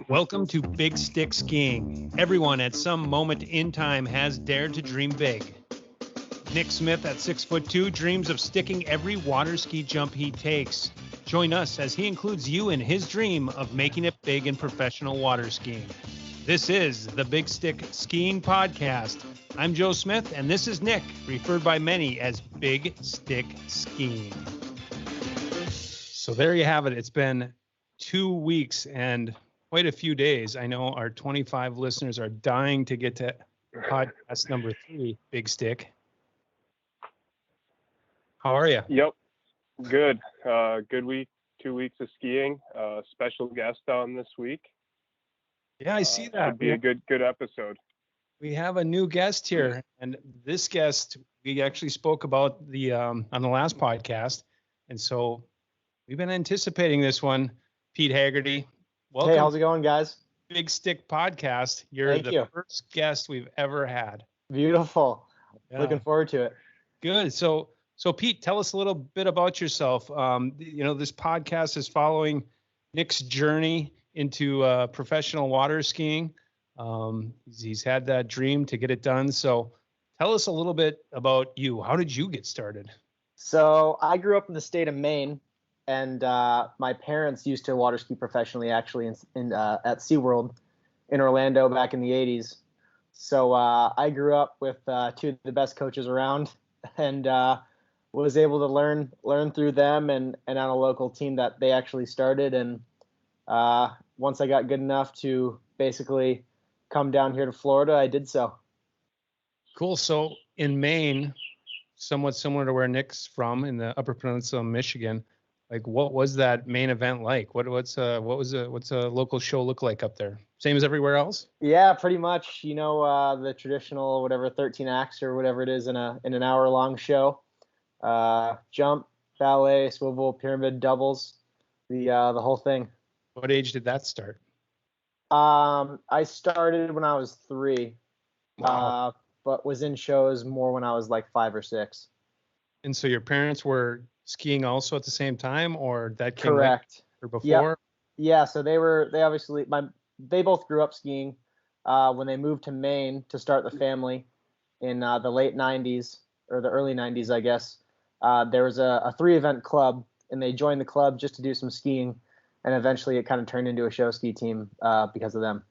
Welcome to Big Stick Skiing. Everyone at some moment in time has dared to dream big. Nick Smith at 6'2" dreams of sticking every water ski jump he takes. Join us as he includes you in his dream of making it big in professional water skiing. This is the Big Stick Skiing Podcast. I'm Joe Smith, and this is Nick, referred by many as Big Stick Skiing. So there you have it. It's been 2 weeks and quite a few days. I know our 25 listeners are dying to get to podcast number 3, Big Stick. How are you? Yep. Good. Good week, 2 weeks of skiing. Special guest on this week. Yeah, I see that. Should be a good episode. We have a new guest here, and this guest we actually spoke about the on the last podcast, and so we've been anticipating this one. Pete Hegarty, welcome. Hey, how's it going, guys? Big Stick Podcast. You're the first guest we've ever had. Beautiful. Yeah. Looking forward to it. Good. So Pete, tell us a little bit about yourself. This podcast is following Nick's journey into professional water skiing. He's had that dream to get it done. So tell us a little bit about you. How did you get started? So I grew up in the state of Maine, and my parents used to water ski professionally, actually, at SeaWorld in Orlando back in the 80s. So I grew up with two of the best coaches around, and was able to learn through them and on a local team that they actually started. And once I got good enough to basically come down here to Florida, I did so. Cool. So in Maine, somewhat similar to where Nick's from, in the Upper Peninsula of Michigan, like what was that main event like? What's a local show look like up there? Same as everywhere else? Yeah, pretty much. The traditional 13 acts or whatever it is in an hour long show. Jump, ballet, swivel, pyramid, doubles, the whole thing. What age did that start? I started when I was 3, Wow. but was in shows more when I was like 5 or 6. And so your parents were skiing also at the same time, or that came Correct. Or before? Yeah. So they both grew up skiing. When they moved to Maine to start the family in the late 90s or the early 90s, I guess, there was a 3-event club, and they joined the club just to do some skiing. And eventually it kind of turned into a show ski team because of them.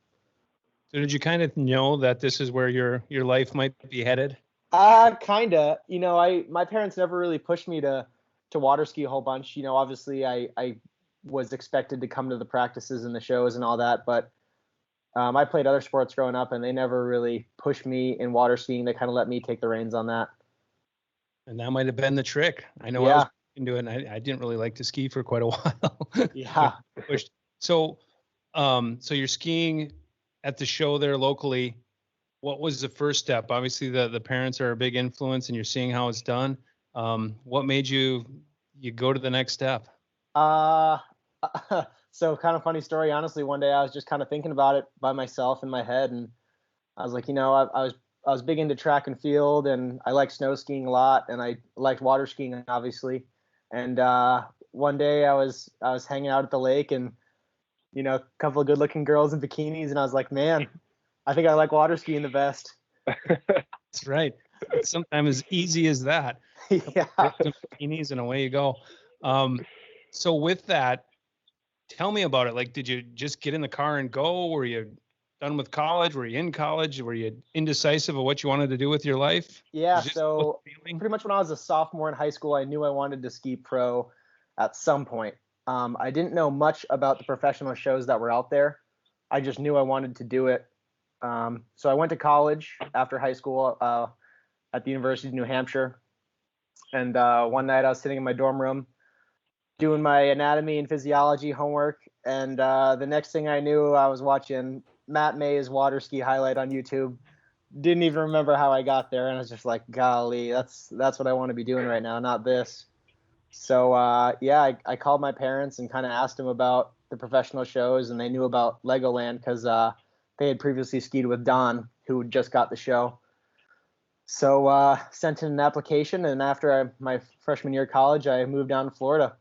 So did you kind of know that this is where your life might be headed? Kind of. My parents never really pushed me to water ski a whole bunch. Obviously I was expected to come to the practices and the shows and all that, but I played other sports growing up, and they never really pushed me in water skiing. They kind of let me take the reins on that. And that might have been the trick. I know. Yeah. I was into it, and I didn't really like to ski for quite a while. Yeah. So you're skiing at the show there locally. What was the first step? Obviously, the parents are a big influence, and you're seeing how it's done. What made you go to the next step? So kind of funny story. Honestly, one day I was just kind of thinking about it by myself in my head, and I was like, I was big into track and field, and I liked snow skiing a lot, and I liked water skiing, obviously. And one day I was hanging out at the lake, and a couple of good-looking girls in bikinis, and I was like, man, I think I like water skiing the best. That's right. It's sometimes as easy as that. Yeah. Bikinis and away you go. So with that, tell me about it. Like, did you just get in the car and go? Were you done with college? Were you in college? Were you indecisive of what you wanted to do with your life? Yeah, so pretty much when I was a sophomore in high school, I knew I wanted to ski pro at some point. I didn't know much about the professional shows that were out there. I just knew I wanted to do it. So I went to college after high school at the University of New Hampshire. And one night I was sitting in my dorm room doing my anatomy and physiology homework. And the next thing I knew, I was watching Matt May's water ski highlight on YouTube. Didn't even remember how I got there, and I was just like, golly, that's what I want to be doing right now, not this. So I called my parents and kind of asked them about the professional shows, and they knew about Legoland because they had previously skied with Don, who just got the show. So sent in an application, and after my freshman year of college, I moved down to Florida.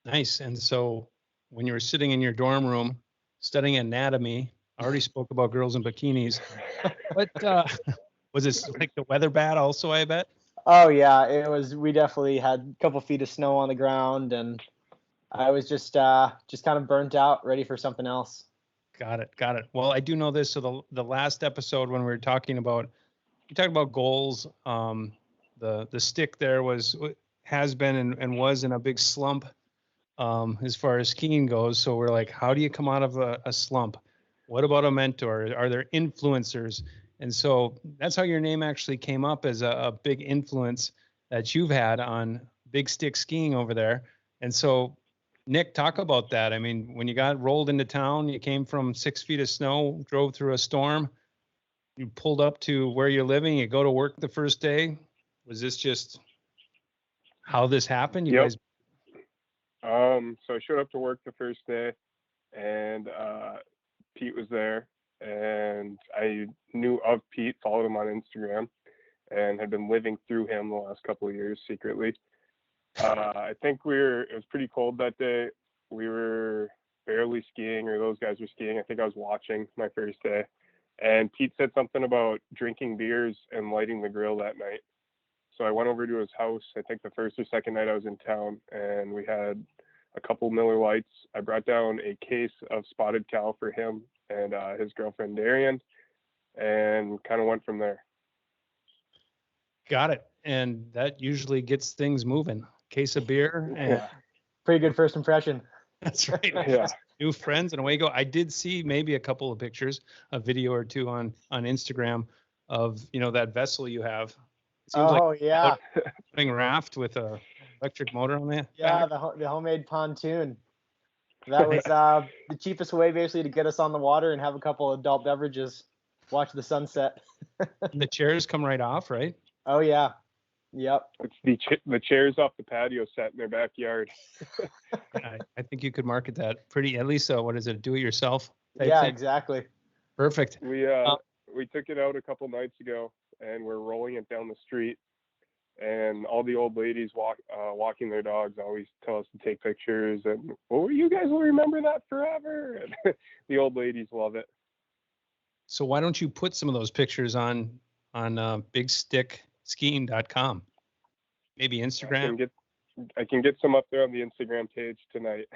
Nice. And so when you were sitting in your dorm room studying anatomy. I already spoke about girls in bikinis. What was this like the weather bad also, I bet? Oh yeah, it was. We definitely had a couple feet of snow on the ground, and I was just kind of burnt out, ready for something else. Got it. Well, I do know this. So the last episode when we talked about goals, the stick there has been and was in a big slump as far as skiing goes. So we're like, how do you come out of a slump? What about a mentor? Are there influencers? And so that's how your name actually came up as a big influence that you've had on big stick skiing over there. And so, Nick, talk about that. I mean, when you got rolled into town, you came from 6 feet of snow, drove through a storm, you pulled up to where you're living, you go to work the first day. Was this just how this happened? You Yep. guys. So I showed up to work the first day, and Pete was there, and I knew of Pete, followed him on Instagram, and had been living through him the last couple of years secretly. I think it was pretty cold that day. We were barely skiing, or those guys were skiing. I think I was watching my first day. And Pete said something about drinking beers and lighting the grill that night. So I went over to his house, I think the first or second night I was in town, and we had a couple Miller Lights. I brought down a case of Spotted Cow for him and his girlfriend Darian, and kind of went from there. Got it. And that usually gets things moving. Case of beer. And Pretty good first impression. that's right. Yeah. New friends and away you go. I did see maybe a couple of pictures, a video or two on Instagram of, that vessel you have. It seems yeah. putting raft with a electric motor on it. Yeah, the homemade pontoon. That was the cheapest way basically to get us on the water and have a couple of adult beverages, watch the sunset. The chairs come right off, right? Oh yeah. Yep. It's the chairs off the patio set in their backyard. I think you could market that pretty, at least, what is it, do-it-yourself type Yeah, thing? Exactly. Perfect. We took it out a couple nights ago, and we're rolling it down the street, and all the old ladies walking their dogs always tell us to take pictures, and you guys will remember that forever. And the old ladies love it. So why don't you put some of those pictures on bigstickskiing.com? Maybe Instagram. I can get some up there on the Instagram page tonight.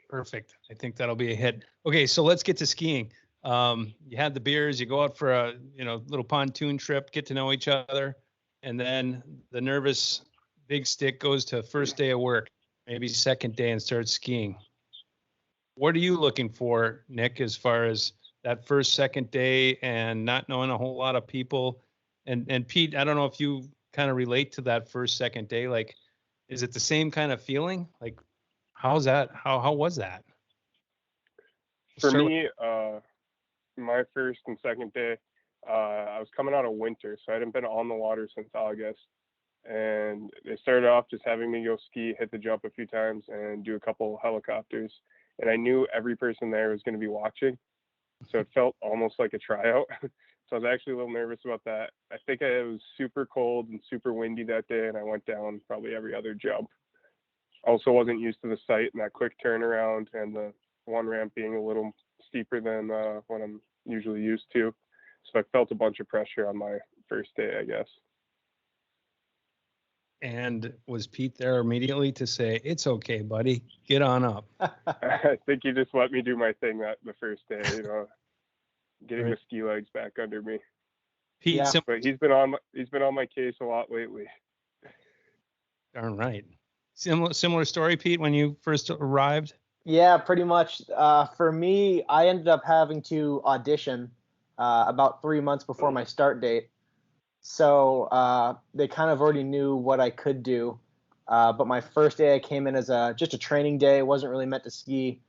Perfect. I think that'll be a hit. Okay, so let's get to skiing. You had the beers, you go out for a little pontoon trip, get to know each other, and then the nervous big stick goes to first day of work, maybe second day, and starts skiing. What are you looking for, Nick, as far as that first, second day and not knowing a whole lot of people? And Pete, I don't know if you kind of relate to that first, second day. Like, is it the same kind of feeling? Like, how's that? How was that? For me, my first and second day, I was coming out of winter, so I hadn't been on the water since August. And they started off just having me go ski, hit the jump a few times, and do a couple helicopters. And I knew every person there was going to be watching, so it felt almost like a tryout. So I was actually a little nervous about that. I think it was super cold and super windy that day, and I went down probably every other jump. Also wasn't used to the site and that quick turnaround, and the one ramp being a little steeper than what I'm usually used to. So I felt a bunch of pressure on my first day, I guess. And was Pete there immediately to say, "It's okay, buddy, get on up"? I think he just let me do my thing the first day, getting the ski legs back under me. Pete, Yeah. But he's been on my case a lot lately. Darn right. Similar story, Pete, when you first arrived? Yeah, pretty much. For me, I ended up having to audition about 3 months before my start date. So they kind of already knew what I could do. But my first day I came in as just a training day. It wasn't really meant to ski.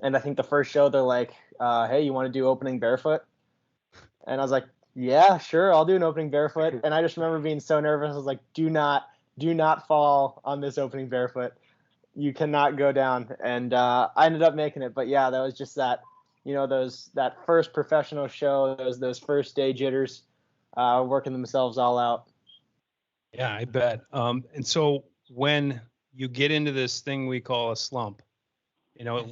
And I think the first show, they're like, hey, you want to do opening barefoot? And I was like, yeah, sure, I'll do an opening barefoot. And I just remember being so nervous. I was like, do not fall on this opening barefoot. You cannot go down. And I ended up making it. But yeah, that was just that, that first professional show, those first day jitters, working themselves all out. Yeah, I bet. And so when you get into this thing we call a slump, You know,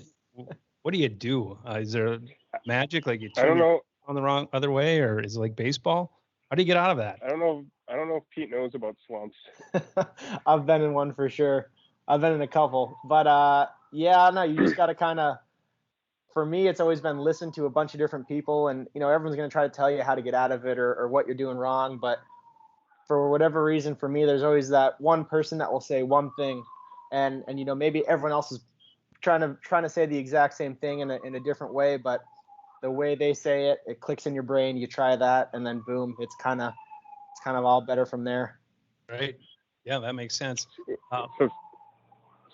what do you do? Is there magic? Like you I don't turn know. on the wrong other way, or is it like baseball? How do you get out of that? I don't know. I don't know if Pete knows about slumps. I've been in one for sure. I've been in a couple, but yeah, no, you just got to kind of. For me, it's always been listen to a bunch of different people, and everyone's going to try to tell you how to get out of it or what you're doing wrong. But for whatever reason, for me, there's always that one person that will say one thing, and maybe everyone else is trying to say the exact same thing in a different way, but the way they say it, it clicks in your brain. You try that, and then boom, it's kind of all better from there. Right. Yeah, that makes sense. So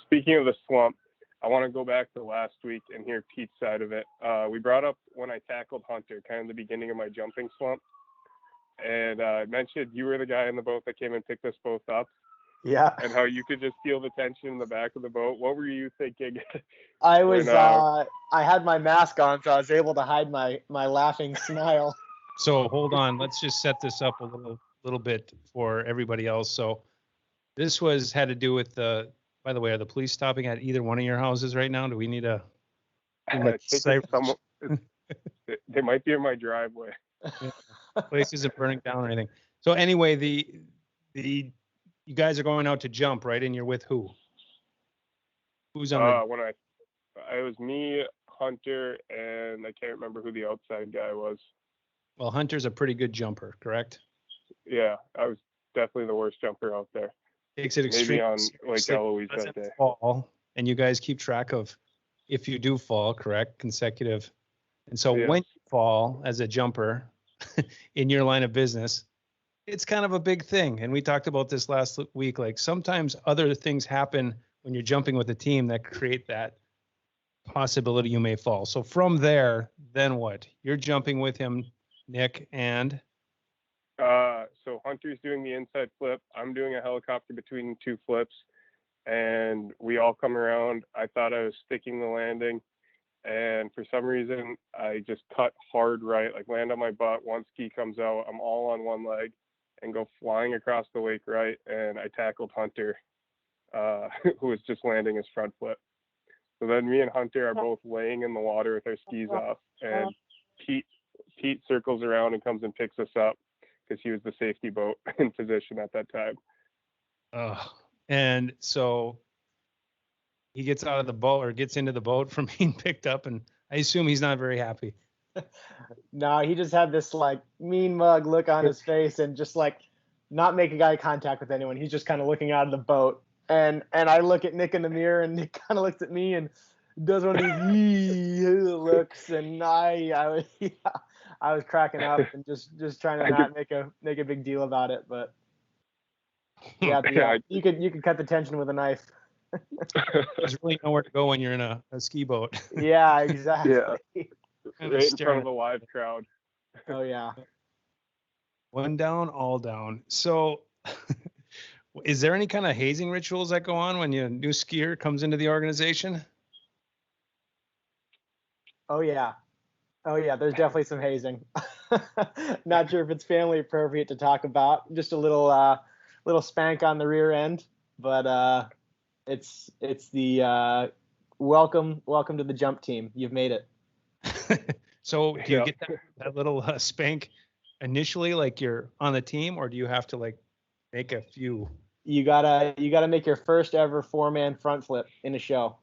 speaking of the slump, I want to go back to last week and hear Pete's side of it. We brought up when I tackled Hunter, kind of the beginning of my jumping slump. And I mentioned you were the guy in the boat that came and picked us both up. Yeah. And how you could just feel the tension in the back of the boat. What were you thinking? I was, I had my mask on, so I was able to hide my laughing smile. So hold on, let's just set this up a little bit for everybody else. So this had to do with by the way, are the police stopping at either one of your houses right now? Do we need a? They might be in my driveway. Place isn't burning down or anything. So anyway, you guys are going out to jump, right? And you're with who? Who's on when it was me, Hunter, and I can't remember who the outside guy was. Well, Hunter's a pretty good jumper, correct? Yeah, I was definitely the worst jumper out there. Takes it extreme. Maybe on Lake Eloise that day. Fall, and you guys keep track of if you do fall, correct? Consecutive. And so when you fall as a jumper in your line of business, it's kind of a big thing. And we talked about this last week. Like sometimes other things happen when you're jumping with a team that create that possibility you may fall. So from there, then what? You're jumping with him, Nick, and so Hunter's doing the inside flip. I'm doing a helicopter between two flips, and we all come around. I thought I was sticking the landing, and for some reason, I just cut hard right, like land on my butt. One ski comes out. I'm all on one leg and go flying across the lake right, and I tackled Hunter, who was just landing his front flip. So then me and Hunter are both laying in the water with our skis off, and Pete circles around and comes and picks us up because he was the safety boat in position at that time. And so he gets out of the boat or gets into the boat from being picked up, and I assume he's not very happy. No, he just had this like mean mug look on his face and just like not making eye contact with anyone. He's just kind of looking out of the boat. And I look at Nick in the mirror, and Nick kind of looks at me and does one of these looks, and I was cracking up and just trying to not make a big deal about it, but yeah, you could cut the tension with a knife. There's really nowhere to go when you're in a ski boat. Yeah, exactly. Yeah, right in front of a live crowd. Oh yeah. One down, all down. So, is there any kind of hazing rituals that go on when a new skier comes into the organization? Oh yeah. There's definitely some hazing. Not sure if it's family appropriate to talk about. Just a little spank on the rear end, but it's the welcome to the jump team. You've made it. So do you get that little spank initially, like you're on the team, or do you have to like make a few? You gotta make your first ever 4-man front flip in a show.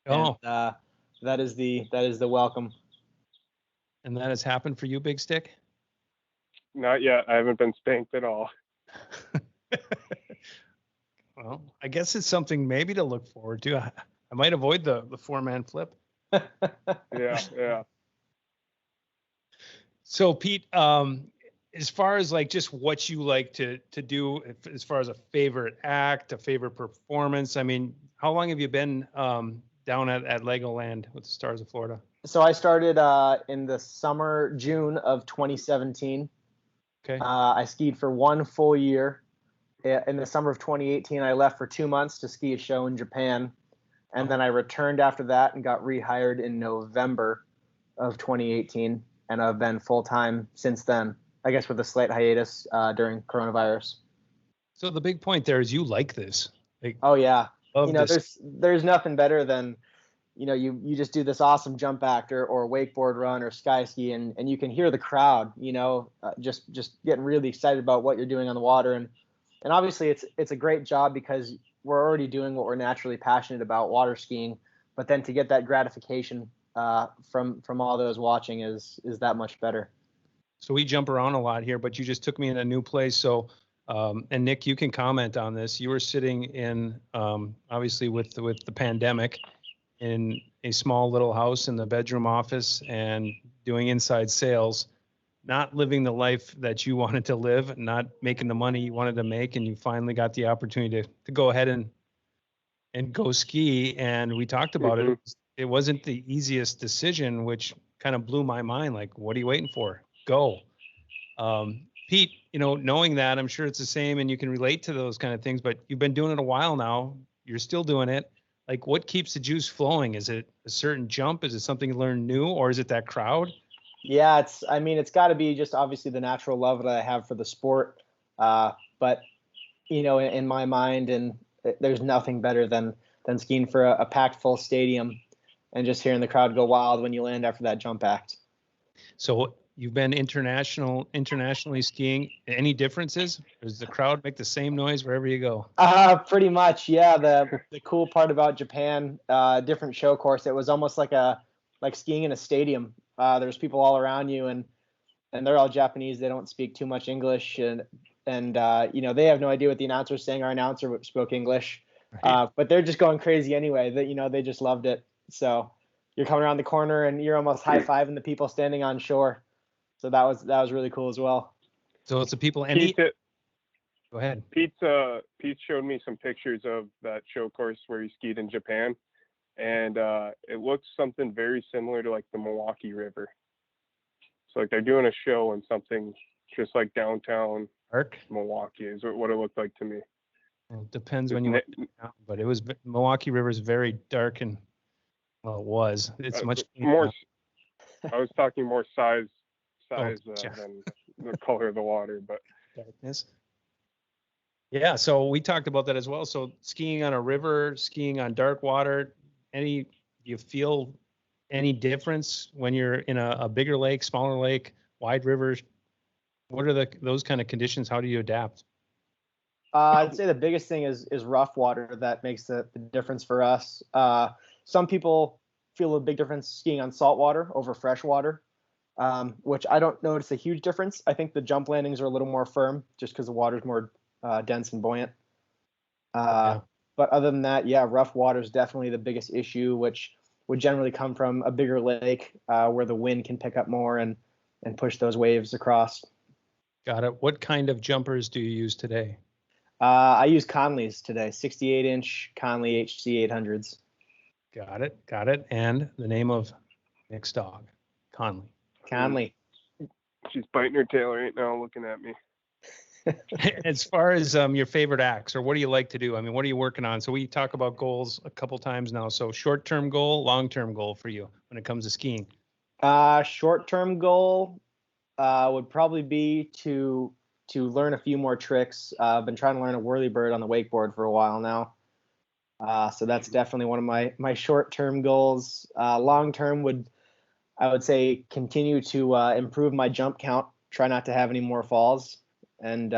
Oh, and, that is the welcome. And that has happened for you, Big Stick? Not yet. I haven't been spanked at all. Well, I guess it's something maybe to look forward to. I might avoid the 4-man flip. Yeah. So Pete, as far as like just what you like to do, as far as a favorite act, a favorite performance, I mean, how long have you been down at Legoland with the Stars of Florida? So I started in the June of 2017. Okay. I skied for 1 full year. In the summer of 2018, I left for 2 months to ski a show in Japan. And then I returned after that and got rehired in November of 2018. And I've been full-time since then, I guess with a slight hiatus during coronavirus. So the big point there is you like this. Like, oh, yeah. There's nothing better than you just do this awesome jump act or wakeboard run or sky ski, and you can hear the crowd, just getting really excited about what you're doing on the water. And obviously it's a great job because we're already doing what we're naturally passionate about, water skiing. But then to get that gratification from all those watching is that much better. So we jump around a lot here, but you just took me in a new place. So, and Nick, you can comment on this. You were sitting in, obviously with the pandemic, in a small little house in the bedroom office and doing inside sales, not living the life that you wanted to live, not making the money you wanted to make, and you finally got the opportunity to go ahead and go ski. And we talked about it. It wasn't the easiest decision, which kind of blew my mind. Like, what are you waiting for? Go. Pete, knowing that, I'm sure it's the same, and you can relate to those kind of things, but you've been doing it a while now. You're still doing it. Like, what keeps the juice flowing? Is it a certain jump? Is it something you learn new, or is it that crowd? Yeah, it's got to be just obviously the natural love that I have for the sport. But in my mind, and there's nothing better than skiing for a packed full stadium and just hearing the crowd go wild when you land after that jump act. So you've been internationally skiing. Any differences? Does the crowd make the same noise wherever you go? Pretty much, yeah. The cool part about Japan, different show course, it was almost like skiing in a stadium. There's people all around you, and they're all Japanese. They don't speak too much English, and they have no idea what the announcer's saying. Our announcer spoke English, right. But they're just going crazy anyway. They just loved it. So you're coming around the corner and you're almost high-fiving the people standing on shore. So that was really cool as well. So it's the people. Go ahead. Pete showed me some pictures of that show course where he skied in Japan, and it looks something very similar to like the Milwaukee River. So like they're doing a show in something just like downtown Milwaukee is what it looked like to me. It depends when you went down, but it was Milwaukee River is very dark and it was. It's much more. I was talking more size than the color of the water, but darkness. Yeah, so we talked about that as well. So skiing on a river, skiing on dark water, do you feel any difference when you're in a bigger lake, smaller lake, wide rivers? What are those kind of conditions? How do you adapt? I'd say the biggest thing is rough water that makes the difference for us. Some people feel a big difference skiing on salt water over fresh water, which I don't notice a huge difference. I think the jump landings are a little more firm just because the water's more dense and buoyant. But other than that, yeah, rough water is definitely the biggest issue, which would generally come from a bigger lake where the wind can pick up more and push those waves across. Got it. What kind of jumpers do you use today? I use Conley's today, 68-inch Conley HC 800s. Got it. And the name of Nick's dog, Conley. She's biting her tail right now looking at me. As far as your favorite acts, or what do you like to do? I mean, what are you working on? So we talk about goals a couple times now. So short-term goal, long-term goal for you when it comes to skiing? Short-term goal would probably be to learn a few more tricks. I've been trying to learn a whirlybird on the wakeboard for a while now. So that's definitely one of my short-term goals. Long-term I would say continue to improve my jump count, try not to have any more falls, and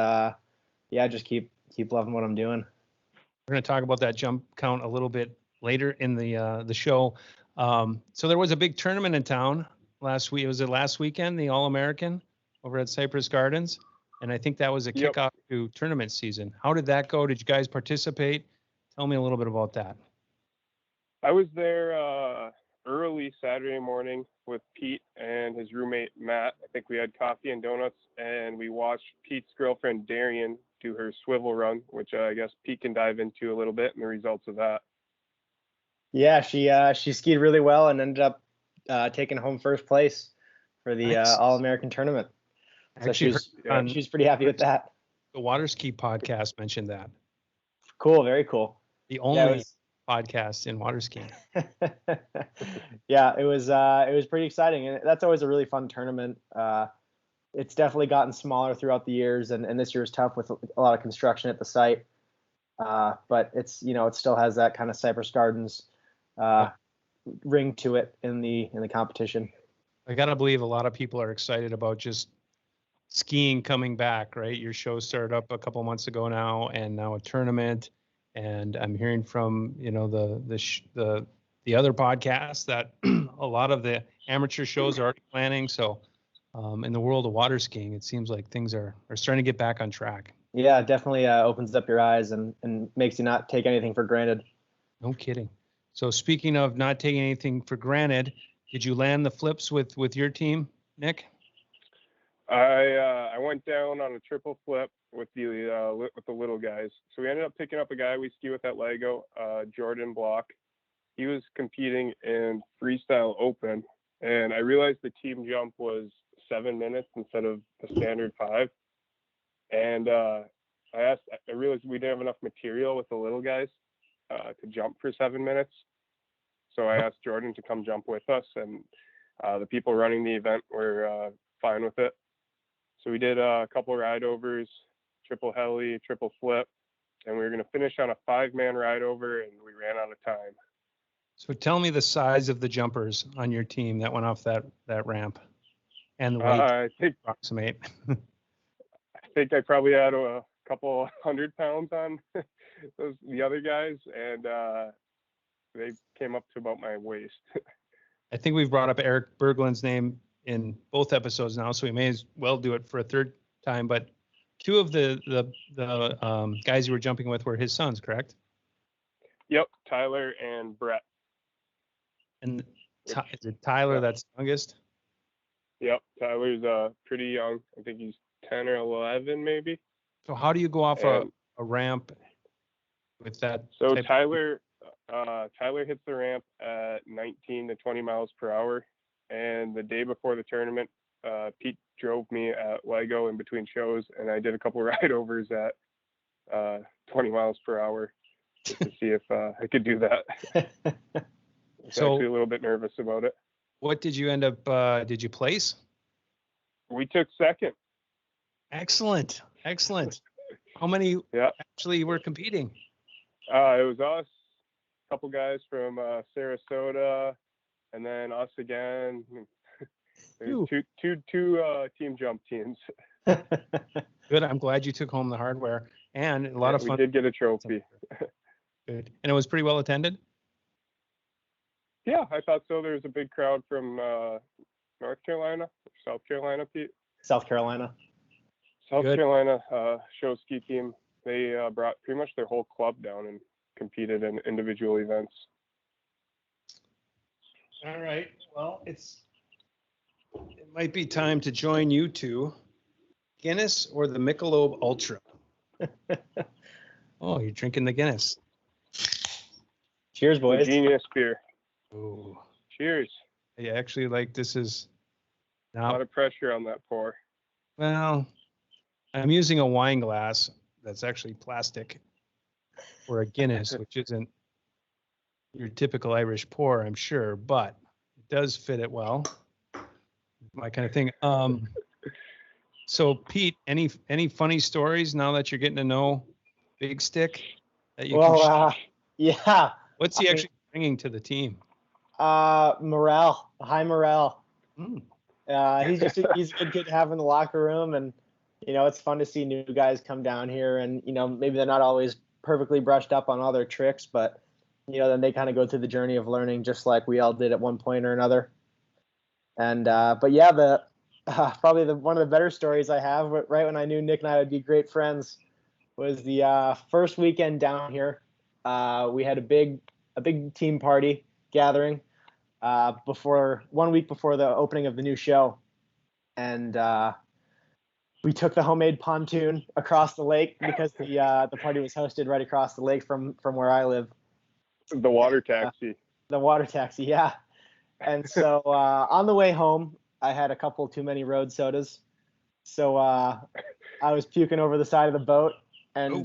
just keep loving what I'm doing. We're going to talk about that jump count a little bit later in the show. So there was a big tournament in town last week. Was it last weekend, the All-American over at Cypress Gardens? And I think that was a kickoff to tournament season. How did that go? Did you guys participate? Tell me a little bit about that. I was there early Saturday morning with Pete and his roommate, Matt. I think we had coffee and donuts, and we watched Pete's girlfriend, Darian, do her swivel run, which I guess Pete can dive into a little bit and the results of that. Yeah, she skied really well and ended up taking home first place for the All-American tournament. So she was pretty happy with that. The Water Ski podcast mentioned that. Cool, very cool. The only podcast in water skiing. Yeah, it was pretty exciting, and that's always a really fun tournament. It's definitely gotten smaller throughout the years, and this year was tough with a lot of construction at the site. But it's it still has that kind of Cypress Gardens ring to it in the competition. I gotta believe a lot of people are excited about just skiing coming back, right? Your show started up a couple months ago now, and now a tournament. And I'm hearing from the other podcasts that a lot of the amateur shows are already planning. So in the world of water skiing, it seems like things are starting to get back on track. Yeah, it definitely opens up your eyes and makes you not take anything for granted. No kidding. So speaking of not taking anything for granted, did you land the flips with your team, Nick? I went down on a triple flip with the little guys. So we ended up picking up a guy we ski with at Lego, Jordan Block. He was competing in freestyle open, and I realized the team jump was 7 minutes instead of the standard 5. And I realized we didn't have enough material with the little guys to jump for 7 minutes. So I asked Jordan to come jump with us, and the people running the event were fine with it. So we did a couple ride overs, triple heli, triple flip, and we were going to finish on a 5-man ride over, and we ran out of time. So tell me the size of the jumpers on your team that went off that ramp, and the weight I think approximate. I think I probably had a couple 100 pounds on the other guys, and they came up to about my waist. I think we've brought up Eric Berglund's name in both episodes now, so we may as well do it for a third time. But 2 of the guys you were jumping with were his sons, correct? Yep, Tyler and Brett. And is it Tyler that's youngest? Yep, Tyler's pretty young. I think he's 10 or 11 maybe. So how do you go off a ramp with that? So Tyler hits the ramp at 19 to 20 miles per hour. And the day before the tournament, Pete drove me at Lego in between shows, and I did a couple ride overs at 20 miles per hour just to see if I could do that. So actually a little bit nervous about it. What did you end up? Did you place? We took second. Excellent. How many actually were competing? It was us, a couple guys from Sarasota, and then us again. There's two team jump teams. Good. I'm glad you took home the hardware and a lot of fun. We did get a trophy. Good. And it was pretty well attended? Yeah, I thought so. There was a big crowd from North Carolina, South Carolina, Pete. South Carolina. South Carolina show ski team. They brought pretty much their whole club down and competed in individual events. All right. Well, it might be time to join you two. Guinness or the Michelob Ultra? Oh, you're drinking the Guinness. Cheers, boys. Genius beer. Oh. Cheers. Yeah, actually, this is now a lot of pressure on that pour. Well, I'm using a wine glass that's actually plastic for a Guinness, which isn't your typical Irish pour, I'm sure, but it does fit it well. My kind of thing. So Pete, any funny stories now that you're getting to know Big Stick that you can share? Yeah. What's he actually bringing to the team? Morale, high morale. Mm. He's a good kid to have in the locker room, and it's fun to see new guys come down here, and maybe they're not always perfectly brushed up on all their tricks, but then they kind of go through the journey of learning just like we all did at one point or another. And but yeah, probably one of the better stories I have, right when I knew Nick and I would be great friends, was the first weekend down here. We had a big team party gathering 1 week before the opening of the new show, and we took the homemade pontoon across the lake because the party was hosted right across the lake from where I live. The water taxi. The water taxi, yeah. And so on the way home, I had a couple too many road sodas, so I was puking over the side of the boat, and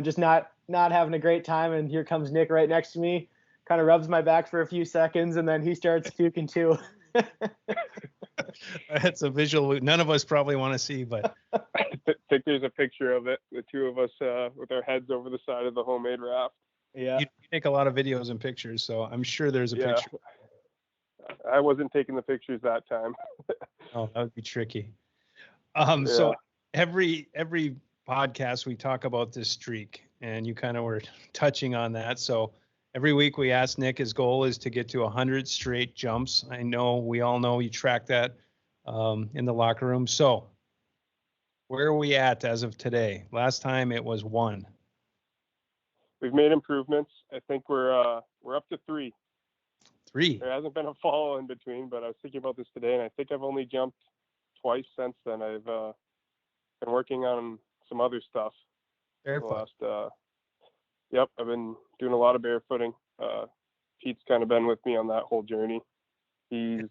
just not having a great time. And here comes Nick right next to me, kind of rubs my back for a few seconds, and then he starts puking too. That's a visual none of us probably want to see, but I think there's a picture of it. The two of us with our heads over the side of the homemade raft. Yeah. You take a lot of videos and pictures, so I'm sure there's a picture. I wasn't taking the pictures that time. Oh, that would be tricky. Yeah. So every podcast we talk about this streak, and you kind of were touching on that. So every week we ask Nick, his goal is to get to 100 straight jumps. I know we all know you track that in the locker room. So where are we at as of today? Last time it was 1. We've made improvements. I think we're up to 3. 3. There hasn't been a fall in between, but I was thinking about this today, and I think I've only jumped twice since then. I've been working on some other stuff. Barefoot. Yep, I've been doing a lot of barefooting. Pete's kind of been with me on that whole journey. He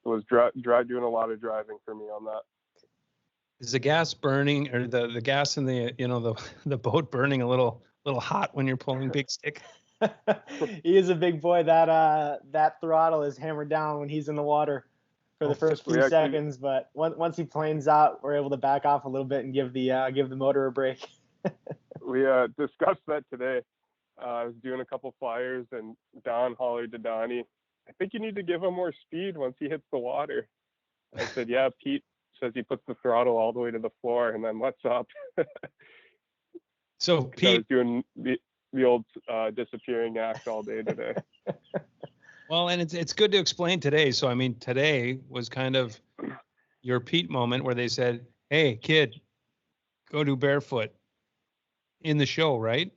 was doing a lot of driving for me on that. Is the gas burning, or the gas in the boat burning a little hot when you're pulling big stick? He is a big boy. That throttle is hammered down when he's in the water for the first few seconds, but once he planes out, we're able to back off a little bit and give the motor a break. We discussed that today. I was doing a couple flyers, and Don hollered to Donnie, "I think you need to give him more speed once he hits the water." I said, "Yeah, Pete says he puts the throttle all the way to the floor and then lets up." So Pete, I was doing the old disappearing act all day today. Well, and it's good to explain today. So, I mean, today was kind of your Pete moment where they said, "Hey, kid, go do barefoot," in the show, right?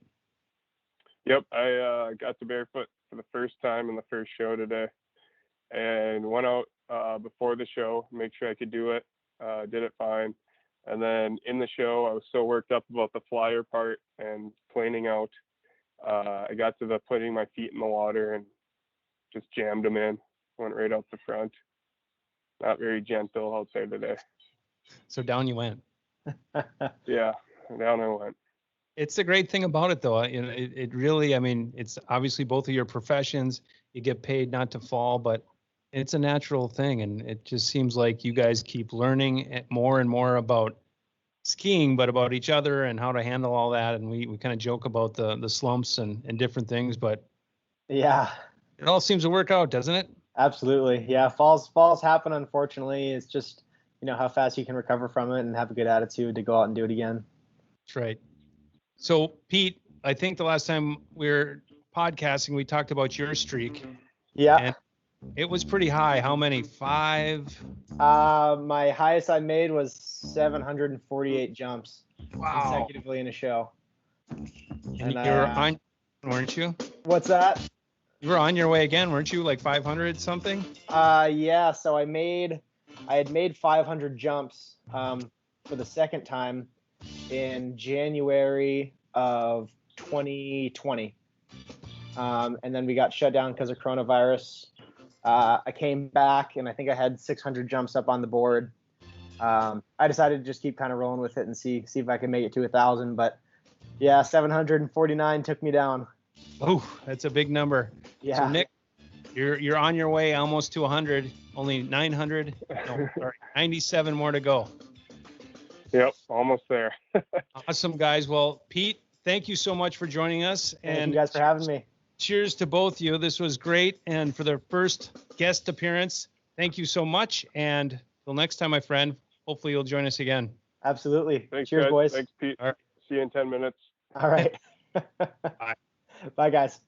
Yep, I got to barefoot for the first time in the first show today, and went out before the show, make sure I could do it. Did it fine, and then in the show, I was so worked up about the flyer part and planing out. I got to the putting my feet in the water and just jammed them in. Went right out the front. Not very gentle, I'll say today. So down you went. Yeah, down I went. It's the great thing about it, though. It really, I mean, it's obviously both of your professions. You get paid not to fall, but it's a natural thing. And it just seems like you guys keep learning more and more about skiing, but about each other and how to handle all that. And we kind of joke about the slumps and different things, but yeah, it all seems to work out, doesn't it? Absolutely. Yeah. Falls happen, unfortunately. It's just, how fast you can recover from it and have a good attitude to go out and do it again. That's right. So, Pete, I think the last time we were podcasting, we talked about your streak. Yeah. And it was pretty high. How many? 5? My highest I made was 748 jumps consecutively in a show. And you were on, weren't you? What's that? You were on your way again, weren't you? Like 500 something? Yeah. So I had made 500 jumps for the second time in January of 2020. And then we got shut down because of coronavirus. I came back and I think I had 600 jumps up on the board. I decided to just keep kind of rolling with it and see if I could make it to 1,000. But yeah, 749 took me down. Oh, that's a big number. Yeah. So Nick, you're on your way almost to 100. Only 97 more to go. Yep, almost there. Awesome, guys. Well, Pete, thank you so much for joining us. Thank you guys for having me. Cheers to both of you. This was great. And for their first guest appearance, thank you so much. And till next time, my friend, hopefully you'll join us again. Absolutely. Thanks, Cheers, guys. boys. Thanks, Pete. All right. See you in 10 minutes. All right. Bye. Bye, guys.